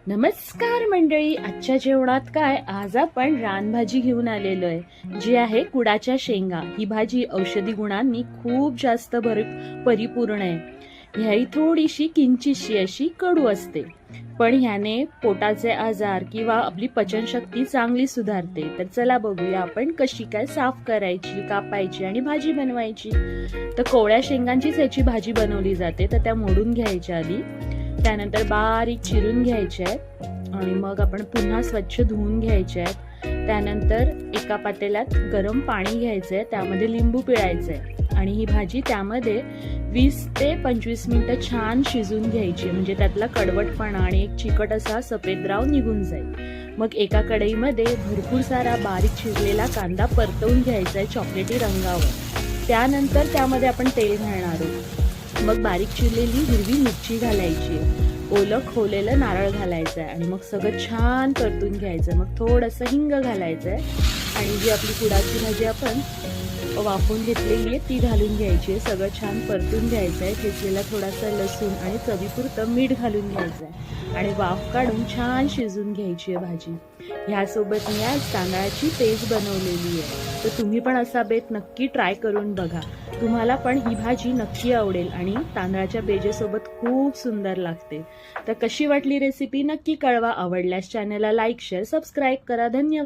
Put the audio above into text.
नमस्कार मंडळी, आजच्या जेवणात काय? आज आपण रानभाजी घेऊन आलेलो आहे, जी आहे कुडाच्या शेंगा. ही भाजी औषधी गुणांनी खूप जास्त परिपूर्ण आहे. ह्याही थोडीशी किंचितशी अशी कडू असते, पण ह्याने पोटाचे आजार किंवा आपली पचनशक्ती चांगली सुधारते. तर चला बघूया आपण कशी काय साफ करायची, कापायची आणि भाजी बनवायची. तर कोवळ्या शेंगांचीच याची भाजी बनवली जाते. तर त्या मोडून घ्यायच्या आधी, त्यानंतर बारीक चिरून घ्यायचे आहेत आणि मग आपण पुन्हा स्वच्छ धुवून घ्यायचे आहेत. त्यानंतर एका पातेल्यात गरम पाणी घ्यायचंय, त्यामध्ये लिंबू पिळायचंय आणि ही भाजी त्यामध्ये 20 ते 25 मिनिटं छान शिजून घ्यायची, म्हणजे त्यातला कडवटपणा आणि एक चिकट असा सफेद राव निघून जाईल. मग एका कढईमध्ये भरपूर सारा बारीक चिरलेला कांदा परतवून घ्यायचा आहे चॉकलेटी रंगावर. त्यानंतर त्यामध्ये आपण तेल घालणार आहोत. मग बारीक चिरलेली हिरवी मिरची घालायची, ओलं खोलेलं नारळ घालायचं आहे आणि मग सगळं छान परतून घ्यायचं. मग थोडंसं हिंग घालायचं आहे आणि जी आपली कुडाची भाजी आपण वाफवून घेतलेली आहे ती घालून घ्यायची आहे. सगळं छान परतून घ्यायचं आहे. ठेचलेला थोडासा लसूण आणि चवीपुरतं मीठ घालून घ्यायचं आहे आणि वाफ काढून छान शिजून घ्यायची आहे भाजी. ह्यासोबत मी आज तांदळाची पेज बनवलेली आहे. तर तुम्ही पण असा बेत नक्की ट्राय करून बघा. तुम्हाला पण ही भाजी नक्की आवडेल आणि तांदळाच्या पेजेसोबत खूप सुंदर लागते. तर कशी वाटली रेसिपी नक्की कळवा. आवडल्यास चॅनलला लाईक, शेअर, सबस्क्राईब करा. धन्यवाद.